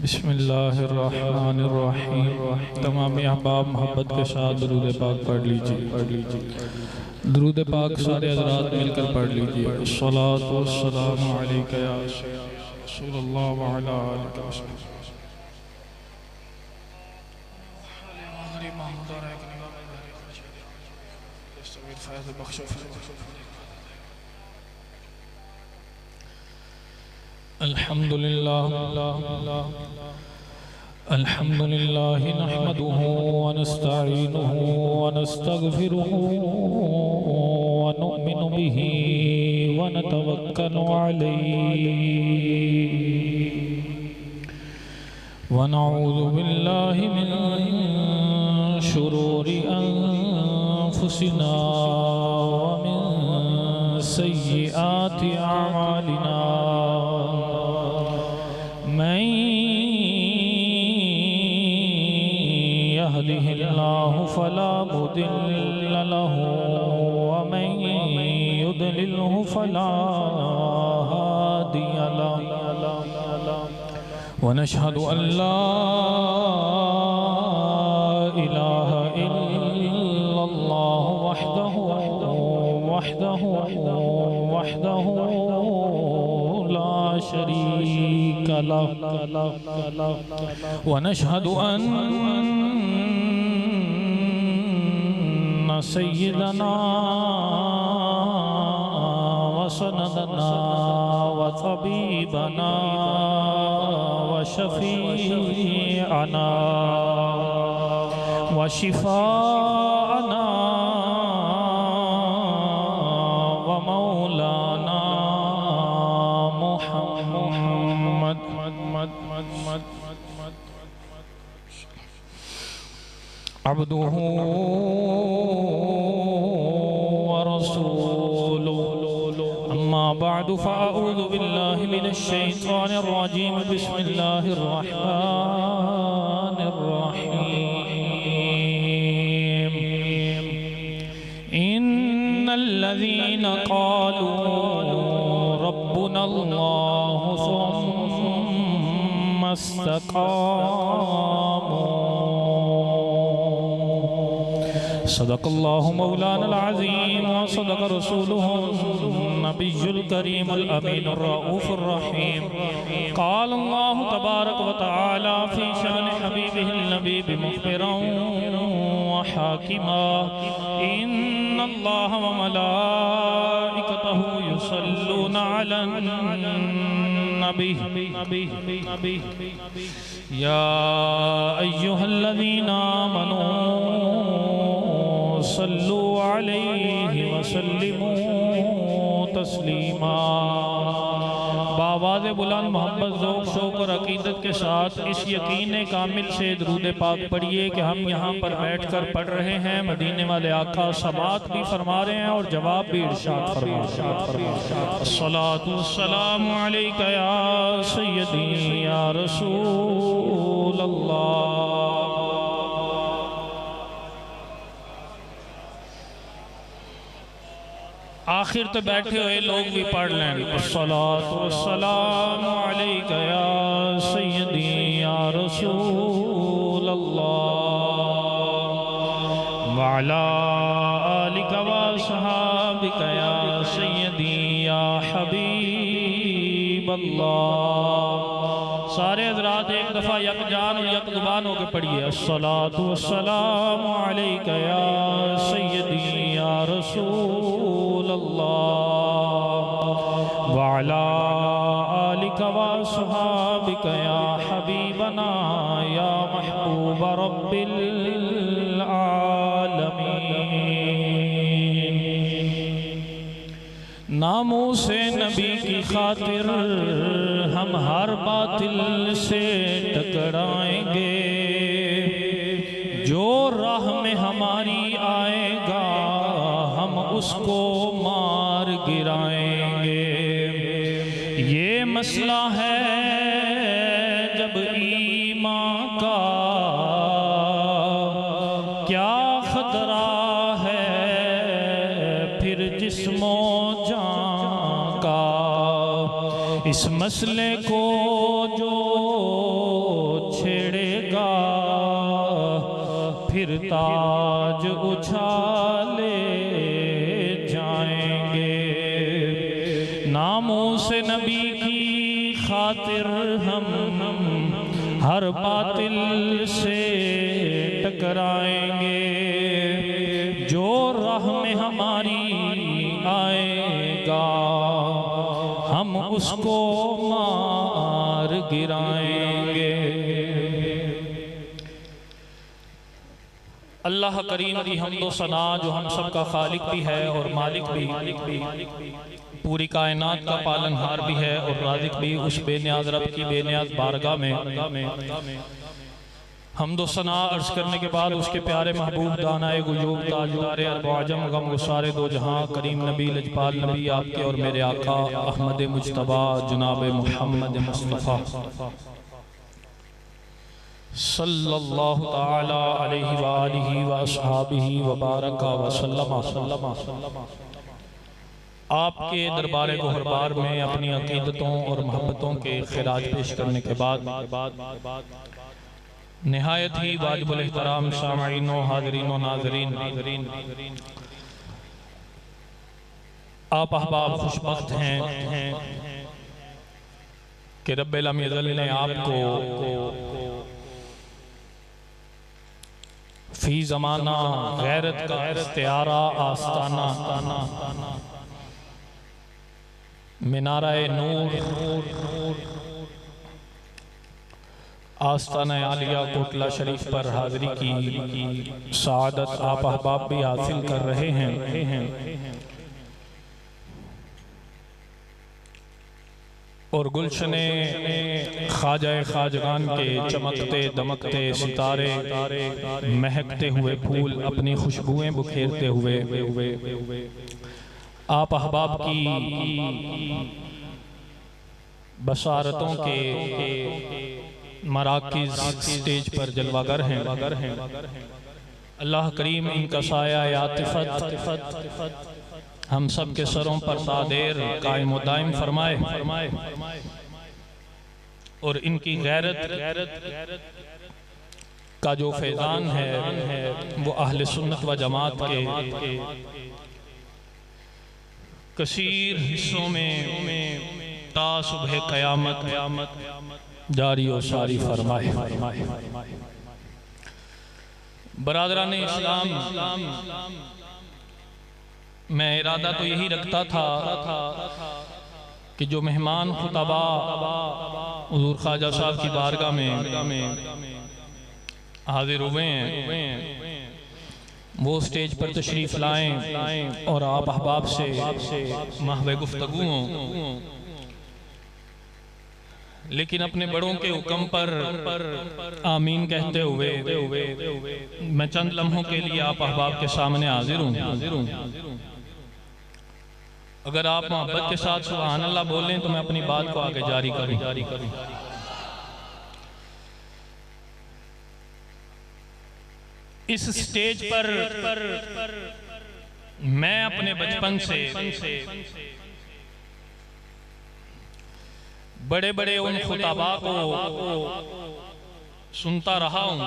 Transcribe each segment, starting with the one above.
बिस्मिल्लाहिर्रहमानिर्रहीम। तमाम अहबाब मोहब्बत के साथ दरूद पाक पढ़ लीजिए। दरूद पाक सारे हज़रात मिलकर पढ़ लीजिए। अस्सलातु वस्सलामु अलैका या रसूलल्लाह व अला आलिका वसल्लम। अल्हम्दुलिल्लाह नहमदुहु व नस्तईनुहु व नस्तगफिरुहु व नुमिनु बिही व नतवक्कलु अलैहि व नऊज़ु बिल्लाहि मिन शुरूरि अंफुसिना व मिन सय्यिआति अमालिना। मैं यहदिहिल्लाहु फला मुदिल्ल लहु व मैं युद्लिल्हु फला हादिय लहु व नशहदु अल्ला इलाहा इल्लल्लाह वहदहु ला शरीक लहु व नशहदु अन्ना सय्यदना व सनदना व तबीबना व शफीअना व शिफाअना व मौलाना मुहम्मद अब्दुहु व रसूलुहु। अम्मा बअदु फ़अऊज़ु बिल्लाहि मिनश शैतानिर रजीम। बिस्मिल्लाहिर रहमानिर रहीम। इन्नल्लज़ीना क़ालू रब्बुनल्लाहु सुम्मा इस्तक़ामू। सदक़ल्लाहु मौलाना अज़ीम व सदक़ रसूलुहु नबियुल करीमुल अमीनुर रऊफ़ुर रहीम। क़ाल अल्लाहु तबारक व तआला फ़ी शान हबीबिहिल नबी मुख़बिरन व हाकिमा। इन्नल्लाह व मलाइकतहु युसल्लूना अलन नबी या अय्युहल्लज़ीना आमनू सल्लु अलैहि व सल्लिमू तस्लीमा। बावाज़े बुलंद मोहब्बत ज़ौक़ शौक़ और अक़ीदत के साथ इस यकीन कामिल से दरूद पाक पढ़िए कि हम यहाँ पर बैठकर पढ़ रहे हैं। मदीने वाले आका समात भी फरमा रहे हैं और जवाब भी इरशाद फरमा रहे हैं। अस्सलातु वस्सलामु अलैका या सय्यदी या रसूल अल्लाह। आखिर तो बैठे हुए लोग भी पढ़ लें। अस्सलातु वस्सलामु अलैका या सय्यदी या रसूल अल्लाह व अला आलिका व अस्हाबिका या सय्यदी या हबीब अल्लाह। सारे हज़रात एक दफ़ा यकजान और यकजुबान होकर पढ़िए। अस्सलातु वस्सलामु अलैका या सय्यदी या रसूल अल्लाह व अला आलिका व अस्हाबिका या हबीबना या महबूब रब्बिल आलमीन। नामों से नबी की खातिर हम हर बातिल से टकराएंगे। जो राह में हमारी आएगा हम उसको मार गिराएंगे। ये मसला है जब ईमान का, क्या खतरा है फिर जिस्मो जान का। इस मसले को जो फिर ताज उछाले जाएंगे। नामों से नबी की खातिर हम हर बातिल से टकराएंगे। जो राह में हमारी आएगा हम उसको मार गिराएंगे। अल्लाह करीम की हमदो सना जो हम सब का खालिक भी है और मालिक भी, पूरी कायनात का पालनहार भी है और राज़िक भी, उस बेनियाज रब की बेनियाज बारगाह में हमदो सना अर्ज करने के बाद उसके प्यारे महबूब दानाए गुजूब ताजदार अरब आजम गम गुसारे दो जहां करीम नबी लजपाल नबी आपके और मेरे आका अहमद मुज्तबा जनाब मुहम्मद मुस्तफ़ा सल्लल्लाहु ताला अलैहि व आलिहि व अस्हाबिहि व बारका व सल्लम आपके दरबार गोहरबार में अपनी अकीदतों और मोहब्बतों के खिराज पेश करने के बाद निहायत ही वाजिबुल एहतराम सामाईनो हाज़रीनो नाज़रीन, आप अहबाब खुशबख्त हैं कि रब्बुल अज़ल ने आपको फी ज़माना गैरत का इख्तियारा आस्ताना मिनाराए नूर आस्ताना आलिया कोटला शरीफ पर हाज़री की सादत आप अहबाब भी हासिल कर रहे हैं और गुलशने ख्वाजा खाजगान के चमकते दमकते सितारे महकते हुए फूल अपनी खुशबुएं बुखेरते हुए आप अहबाब की बसारतों के मराकिज़ स्टेज पर जलवागर हैं। अल्लाह करीम इनका साया आतिफत हम सब के सरों पर तादेर कायम दायम फरमाए और इनकी गैरत का जो फैज़ान है वो अहले सुन्नत व जमात के कसीर हिस्सों में ता सुबह क़यामत जारी और सारी फरमाए। बरादरान इस्लाम, मैं इरादा तो यही रखता था कि जो मेहमान खुतबा हुज़ूर ख्वाजा साहब की बारगाह में हाजिर हुए हैं वो स्टेज पर तशरीफ़ लाएं और आप अहबाब से महवे गुफ्तगू हों, लेकिन अपने बड़ों के हुक्म पर आमीन कहते हुए मैं चंद लम्हों के लिए आप अहबाब के सामने हाजिर हूँ। अगर आप मोहब्बत के साथ सुभान अल्लाह बोलें तो मैं अपनी बात को आगे जारी करूं। इस स्टेज पर मैं अपने बचपन से बड़े बड़े उन खुताबा को सुनता रहा हूं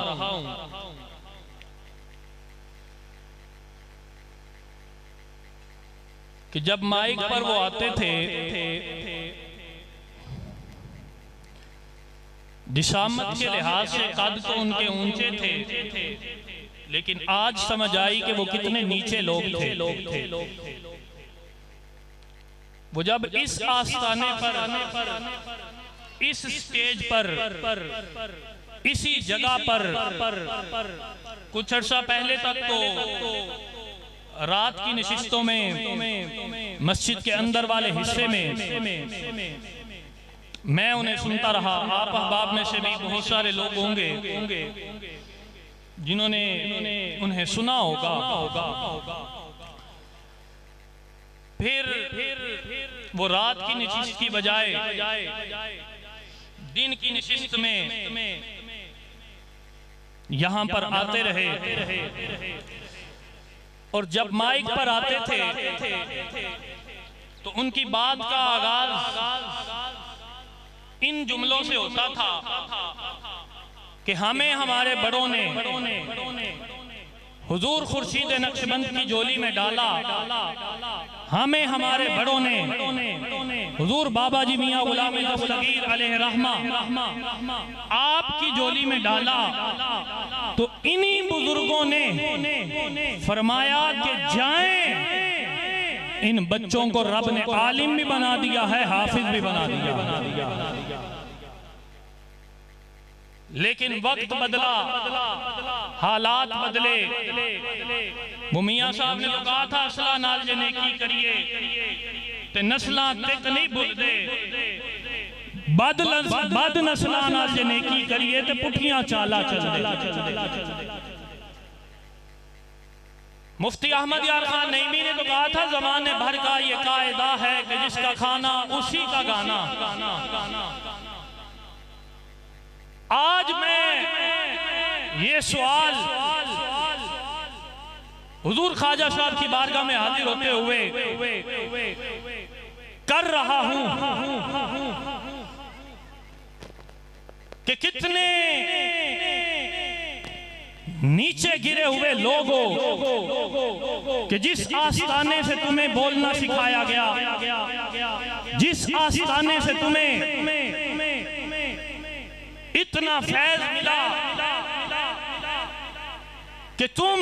कि जब माइक पर वो आते थे दिशामत के लिहाज से कद तो उनके ऊंचे थे, लेकिन आज समझ आई कि वो कितने नीचे लोग थे। वो जब इस आस्थाने पर इस स्टेज पर इसी जगह पर कुछ अर्सा पहले तक तो रात की नशिस्तों में मस्जिद के अंदर वाले हिस्से में मैं उन्हें सुनता रहा। आप अहबाब में से भी बहुत सारे लोग होंगे जिन्होंने उन्हें सुना होगा। फिर वो रात की नशिस्त की बजाय दिन की नशिस्त में यहाँ पर आते रहे और जब माइक पर आते थे तो उनकी बात का आगाज इन जुमलों से होता था कि हमें हमारे बड़ों ने हुजूर खुर्शीद नक्शबंद की झोली में डाला, हमें हमारे बड़ों ने हुजूर बाबा जी मियां गुलाम दस्तगीर अलैहि रहमा आपकी झोली में डाला, तो इन्हीं बुजुर्गों ने फरमाया कि जाएं, इन बच्चों को रब ने आलिम भी बना दिया है, हाफिज भी बना दिया। लेकिन वक्त बदला, हालात बदले। वो मियां साहब ने तो कहा था असला नाल जे नेकी करिए ते नस्लां तक नहीं भुलदे, बद नस्लां नाल जे नेकी करिए ते पुठियां चाला चलदे। मुफ्ती अहमद यार खान नईमी ने तो कहा था जमाने भर का ये कायदा है कि जिसका खाना उसी का गाना। आज मैं ये सवाल हुजूर ख्वाजा साहब की बारगाह में हाजिर होते हुए कर रहा हूं कि कितने नीचे गिरे हुए लोगों कि जिस आस्ताने से तुम्हें बोलना सिखाया गया, जिस आस्ताने से तुम्हें इतना फैज मिला कि तुम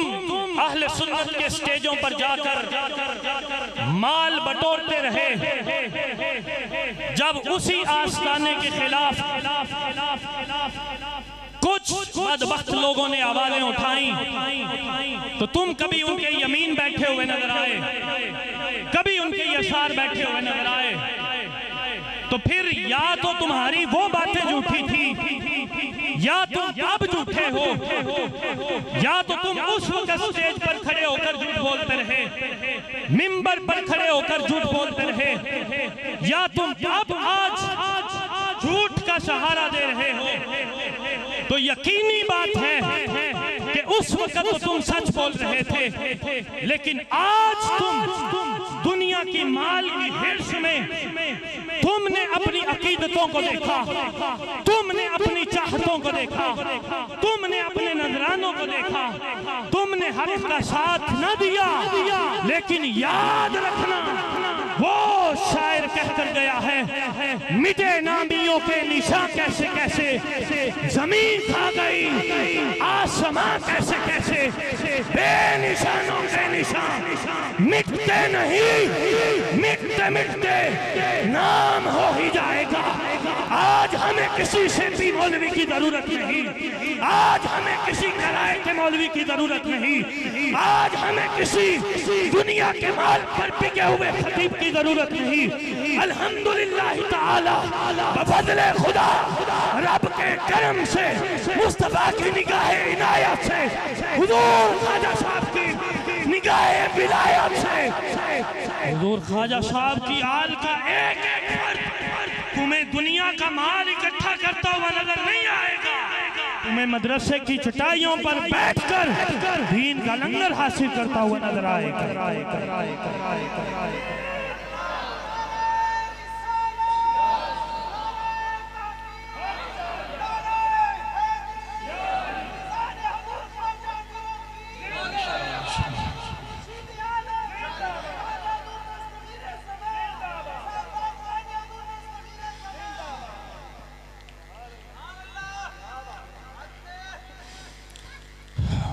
अहले सुन्नत के स्टेजों पर जाकर माल बटोरते रहे, जब उसी आस्ताने के खिलाफ कुछ बदबख्त लोगों ने आवाजें उठाई तो तुम कभी उनके यमीन बैठे हुए नजर आए, कभी उनके यसार बैठे हुए नजर आए। तो फिर या तो तुम्हारी वो बातें झूठी थी, या तुम अब झूठे हो, या तो तुम उस वक्त स्टेज पर खड़े होकर झूठ बोलते रहे, मिंबर पर खड़े होकर झूठ बोलते रहे, या तुम अब आज झूठ का सहारा दे रहे हो। तो यकीनी बात है कि उस वक्त तो तुम सच बोल रहे थे, लेकिन आज तुम दुनिया की माल की हिर्स में तुमने अपनी अकीदतों को देखा, तुमने अपनी चाहतों को देखा, तुमने अपने नजरानों को देखा, तुमने हक का साथ न दिया। लेकिन याद रखना, वो शायर कहकर गया है, मिटे नामियों के निशान कैसे कैसे, जमीन खा गई आसमां कैसे कैसे, बेनिशानों के निशान मिटते नहीं, मिटते मिटते नाम हो ही जाएगा। आज हमें किसी से भी मौलवी की जरूरत नहीं, आज हमें किसी कराए के मौलवी की जरूरत नहीं, आज हमें किसी दुनिया के माल पर बिके हुए खतीब की जरूरत नहीं। अल्हम्दुलिल्लाह ताला बफज़ले खुदा, रब के करम से, मुस्तफा की निगाहे इनायत से, हुजूर ख्वाजा साहब की निगाहे विलायत से, हुजूर ख्वाजा साहब की आल का एक एक फर्द तुम्हें दुनिया का माल इकट्ठा करता हुआ नजर नहीं आएगा, तुम्हें मदरसे की चटाइयों पर बैठकर दीन का लंगर हासिल करता हुआ नजर आएगा।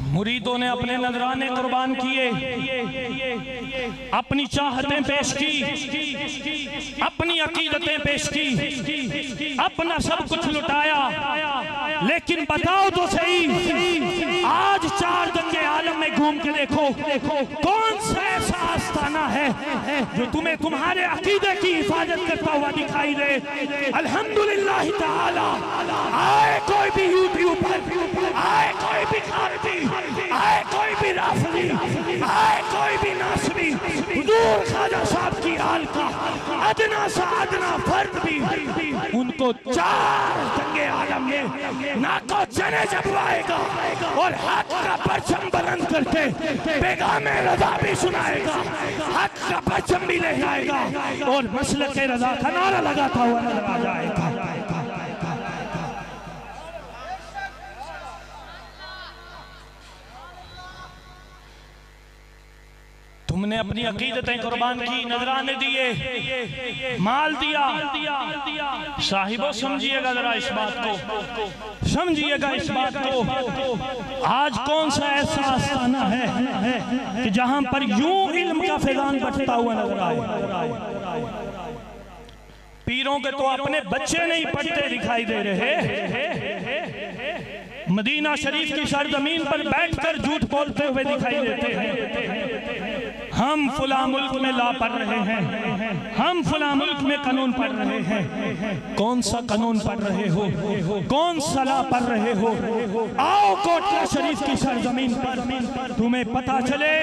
मुरीदों ने अपने नजराने कुर्बान किए, अपनी चाहतें पेश की, अपनी अकीदतें पेश की, अपना सब कुछ लुटाया। लेकिन बताओ तो सही, आज चार दंगे आलम में घूम के देखो, कौन सा ऐसा आस्ताना है जो तुम्हें तुम्हारे अकीदे की हिफाजत करता हुआ दिखाई दे। अल्हम्दुलिल्लाह ताला, आए कोई भी यूट्यूब पर, आए कोई भी खारजी, आए कोई भी राफजी, आए कोई भी नासबी, हुजूर ख्वाजा साहब की आल का अदना सा अदना फर्द भी उनको चार दंगे आलम में नाको चने जबवाएगा और हक का परचम बुलंद करके पैगामे रज़ा भी सुनाएगा, हक का परचम भी ले जाएगा और मसलक रज़ा का नारा लगाता हुआ नजर आ जाएगा। तुमने अपनी अकीदतें कुर्बान की, नजराने दिए, माल दिया। साहिबो समझिएगा जरा इस बात को, समझिएगा इस बात को। आज कौन सा ऐसा आस्थाना है कि जहां पर यूं इल्म का फैजान बढ़ता हुआ नजर आए? पीरों के तो अपने बच्चे नहीं पढ़ते दिखाई दे रहे, मदीना शरीफ की सरजमीन पर बैठकर झूठ बोलते हुए दिखाई देते हैं। हम फुला मुल्क में ला पढ़ रहे हैं, हम फुला मुल्क में कानून पढ़ रहे हैं। कौन सा कानून पढ़ रहे हो, कौन सा ला पढ़ रहे हो? आओ कोटला शरीफ की सरजमीन पर, तुम्हें पता चले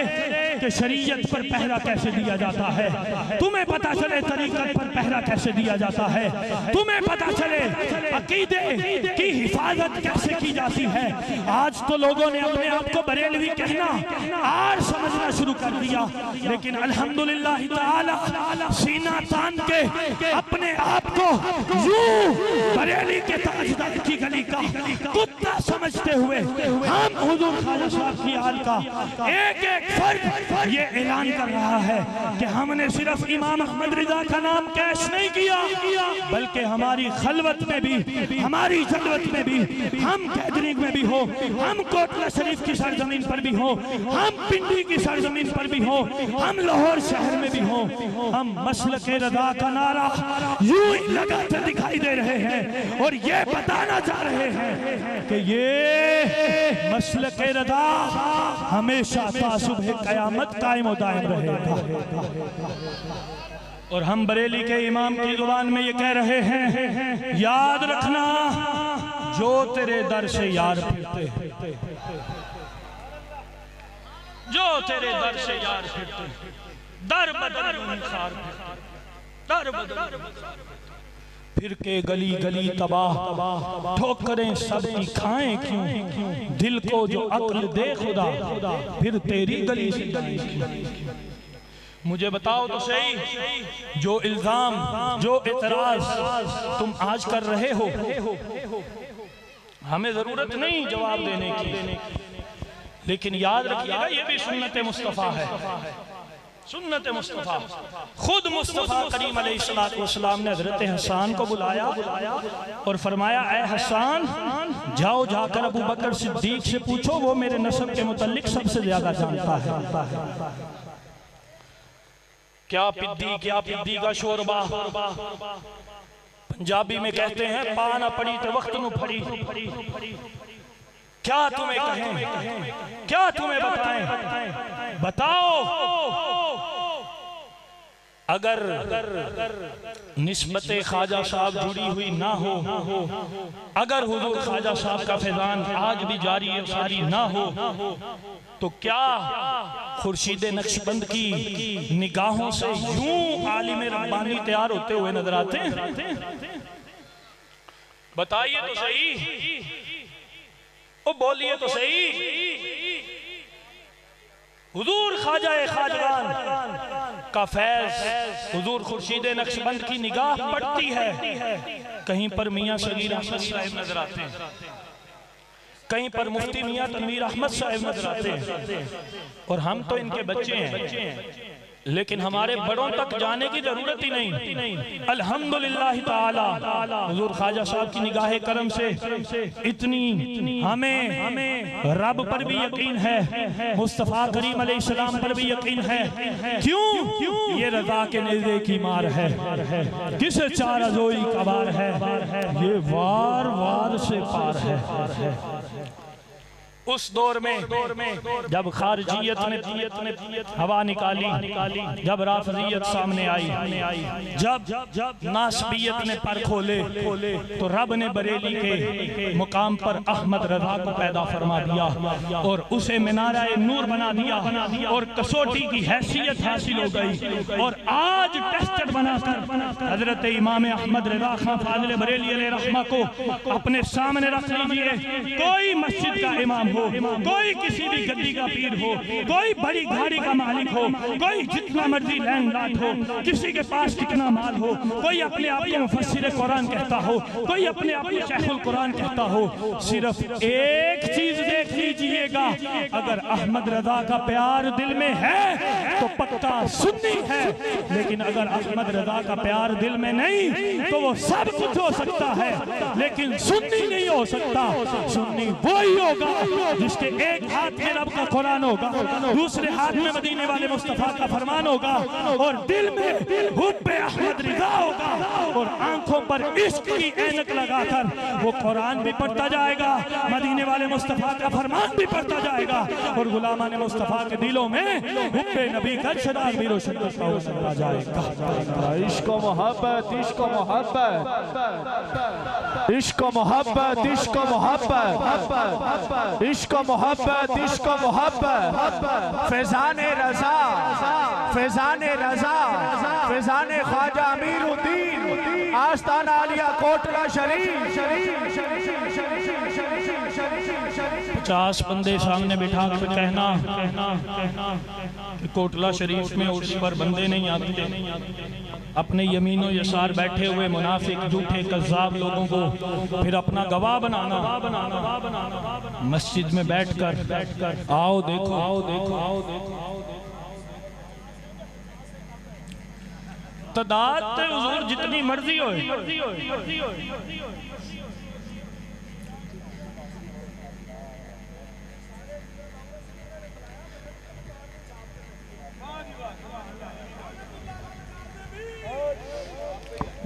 कि शरीयत पर पहरा कैसे दिया जाता है, तुम्हें पता चले तरीक़त पर पहरा कैसे दिया जाता है, तुम्हें पता चले अकीदे की हिफाजत कैसे की जाती है। आज तो लोगों ने अपने आप को बरेलवी कहना और समझना शुरू कर दिया, लेकिन अल्हम्दुलिल्लाह ताला सीना तान के अपने आप को यूं बरेली के ताजदार की गली का कुत्ता समझते हुए हम हुजूर ख्वाजा साहब की हाल का एक एक फर्द ये ऐलान कर रहा है कि हमने सिर्फ इमाम अहमद रिजा का नाम कैश नहीं किया, बल्कि हमारी खलवत में भी, हमारी जलवत में भी, हम कैदरिंग में भी हो, हम कोटला शरीफ की सरजमीन पर भी हो, हम पिंडी की सरजमीन पर भी हो, हम लाहौर शहर में भी हो, हम मसलके रज़ा का नारा यूं ही लगाते दिखाई दे रहे हैं और ये बताना चाह रहे हैं कि ये मसलके रज़ा हमेशा ता सुबह क़यामत कायम और दायम रहेगा। और हम बरेली के इमाम की ज़ुबान में ये कह रहे हैं, याद रखना जो तेरे दर से यार फिरते, जो तेरे दर से यार फिरते, दर बदर मुनकार दर बदर फिर के गली गली तबाह, ठोकरें सबकी खाएं क्यों, दिल को जो अक्ल दे खुदा, फिर तेरी गली से गली क्यों। मुझे बताओ तो सही, जो इल्जाम, जो इतराज तुम आज कर रहे हो, हमें जरूरत नहीं जवाब देने की, लेकिन याद रखिएगा ये भी सुन्नत मुस्तफ़ा है, सुन्नत मुस्तफ़ा। खुद मुस्तफ़ा करीम अलैहिस्सलाम ने हज़रत हसन को बुलाया और फरमाया, ऐ हसन, जाओ जाकर अबू बकर सिद्दीक से पूछो, वो मेरे नस्ब के मुतल्लिक सबसे ज्यादा जानता है। क्या पिद्दी का शोरबा, पंजाबी में कहते हैं पा ना पड़ी तो वक्त नु फड़ी। क्या तुम्हें कहें, क्या तुम्हें बताएं, बताओ। अगर निस्बत ख्वाजा साहब जुड़ी हुई ना हो, अगर हुजूर ख्वाजा साहब का फैजान आज भी जारी है सारी ना हो, तो क्या खुर्शीद नक्शबंद की निगाहों से यूं आलिम रब्बानी तैयार होते हुए नजर आते हैं? बताइए तो सही, ओ बोलिए तो सही। हुजूर ख्वाजा खाजगान का फैज हुजूर खुर्शीद नक्शबंद की निगाह पड़ती है, कहीं पर मियां सगीर अहमद साहब नजर आते हैं, कहीं पर मुफ्ती मियां तनवीर अहमद साहब नजर आते हैं, और हम तो इनके बच्चे हैं, लेकिन हमारे बड़ों तक जाने की जरूरत ही नहीं। अल्हम्दुलिल्लाह ताला हुजूर ख्वाजा साहब की निगाहे करम से इतनी हमें रब पर भी यकीन है, मुस्तफ़ा करीम अलैहिस्सलाम पर भी यकीन है। क्यों? ये रज़ा के नेज़े की मार है, किस चाराज़ोई का वार है, ये वार वार से पार है। उस दौर में जब खारजियत ने हवा निकाली, जब राफिजियत सामने आई, जब नासबियत ने पर खोले, तो रब ने बरेली के मुकाम पर अहमद रजा को पैदा फरमा दिया और उसे मीनारे नूर बना दिया और कसौटी की हैसियत हासिल हो गई। और आज टेस्टेड बनाकर हजरत इमाम अहमद रजा खां फाजिल बरेली अलैहि रहमा को अपने सामने रख लीजिए। कोई मस्जिद का इमाम हो, कोई किसी भी गद्दी का पीर हो, कोई बड़ी गाड़ी का मालिक हो, कोई जितना मर्जी लैंडलॉर्ड हो, किसी के पास कितना माल हो, कोई अपने आप को मुफस्सिर कुरान कहता हो, कोई अपने आप को शेखुल कुरान कहता हो, सिर्फ एक चीज देख लीजिएगा, अगर अहमद रजा का प्यार दिल में है तो पक्का सुन्नी है, लेकिन अगर अहमद रजा का प्यार दिल में नहीं तो वो सब कुछ हो सकता है लेकिन सुन्नी नहीं हो सकता। सुन्नी वही होगा जिसके एक हाथ में रब का कुरान होगा, दूसरे हाथ में मदीने वाले मुस्तफा का फरमान होगा और दिल में हुब्बे अहमद रिजा होगा और आंखों पर इश्क की ऐनक लगाकर वो कुरान भी पढ़ता जाएगा, मदीने वाले मुस्तफा का फरमान भी पढ़ता जाएगा और गुलामान मुस्तफा के दिलों में हुब्बे नबी का चिराग भी रोशन करता हुआ चला जाएगा। इश्क मोहब्बत, इश्क मोहब्बत, इश्क मोहब्बत, इश्क मोहब्बत, इश्क मोहब्बत, इश्क मोहब्बत, फैजाने रजा, फैजाने रजा, फैजाने ख्वाजा अमीरुद्दीन, आस्ताना आलिया कोटला शरीफ। 50 बंदे सामने बिठा कर कहना कि कोटला शरीफ में उर्स पर बंदे नहीं आते, अपने यमीनो यसार बैठे हुए मुनाफिक झूठे कज़्ज़ाब लोगों को फिर अपना गवाह बनाना, मस्जिद में बैठकर आओ देखो, आओ देखो, आओ देखो, तादाद हुजूर जितनी मर्जी हो,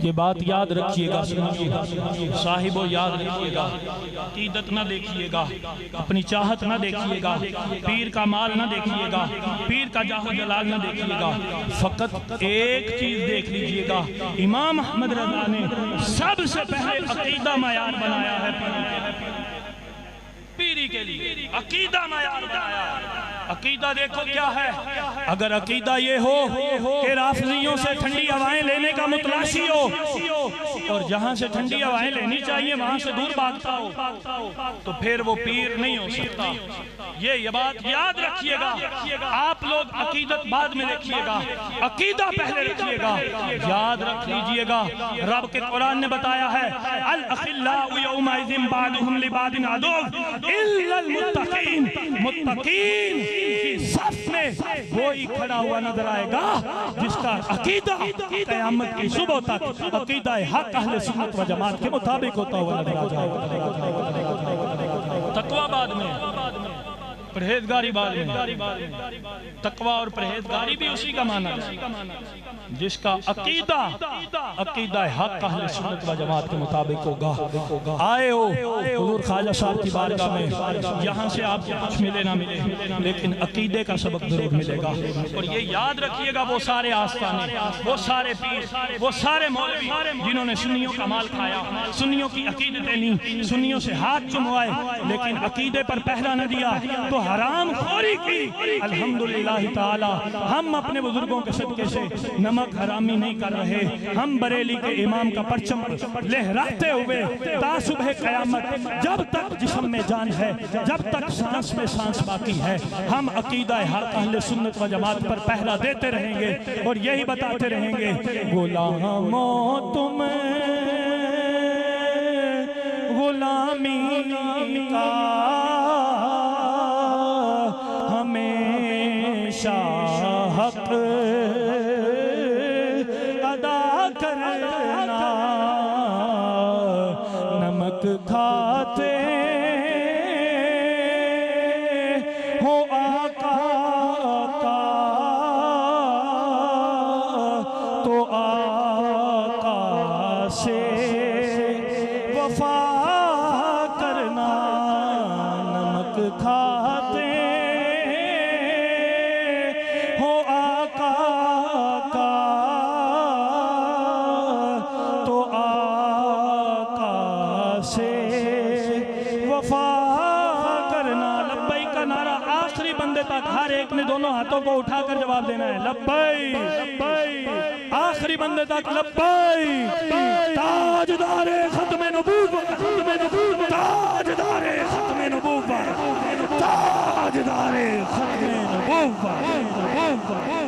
ये बात याद रखिएगा, साहिबो याद रखिएगा, अकीदत ना देखिएगा, अपनी चाहत ना देखिएगा, पीर का माल ना देखिएगा, पीर का जाहो जलाल ना देखिएगा, फकत एक चीज देख लीजिएगा, इमाम अहमद रजा ने सबसे पहले अकीदा मयार बनाया है, पीरी के लिए अकीदा मयार बनाया। अकीदा देखो क्या है, अगर अकीदा ये हो कि राफिजियों से ठंडी हवाएं लेने का मुतलाशी हो और जहां से ठंडी हवाएं लेनी चाहिए वहां से दूर भागता हो तो फिर वो पीर नहीं हो सकता। ये बात याद रखिएगा। आप लोग अकीदत बाद में रखिएगा, अकीदा पहले रखिएगा। याद रख लीजिएगा, रब के कुरान ने बताया है अल अखिल्लाउ यौमइज़िन बादुहुम लिबादिन अदुव्व इल्लल मुत्तकीन, मुत्तकीन की सफ में वो ही खड़ा हुआ नजर आएगा जिसका अकीदा क़यामत की सुबह तक अकीदा हक अहले सुन्नत व जमात के मुताबिक होता हुआ नजर आ जाएगा। तकवा बाद में, परहेजगारी बाद में। तकवा और परहेजगारी भी उसी का माना है जिसका अकीदा अकीदा हक अहले सुन्नत व जमात के मुताबिक होगा। आए हो हुजूर ख्वाजा साहब की बारगाह में, यहाँ से आपको कुछ मिले ना मिले लेकिन अकीदे का सबक जरूर मिलेगा। और ये याद रखिएगा, वो सारे आस्ताने, वो सारे पीर, वो सारे मौलवी जिन्होंने सुन्नियों का माल खाया, सुन्नियों की अकीदतें ली, सुन्नियों से हाथ चुमवाए लेकिन अकीदे पर पहला न दिया तो हराम खोरी की। अल्हम्दुलिल्लाह ताला हम अपने बुजुर्गों के सदके से नमक हरामी नहीं कर रहे। हम बरेली के इमाम का परचम लहराते हुए तासुबह क़यामत, जब तक जिस्म में जान है, जब तक सांस में सांस बाकी है, हम अकीदा हक अहले सुन्नत व जमात पर पहला देते रहेंगे और यही बताते रहेंगे, गुलामों तुम गुलामी का हमेशा हक अदा करना, नमक खाते हो आका का तो आका से वफा करना, नमक खाते हो आका का तो आका से हर एक ने दोनों हाथों को उठाकर जवाब देना है। लब्बैक, आखिरी बंदे तक लब्बैक। ताजदारे खत्मे नबूवत, ताजदारे खत्मे नबूवत, ताजदारे खत्मे नबूवत।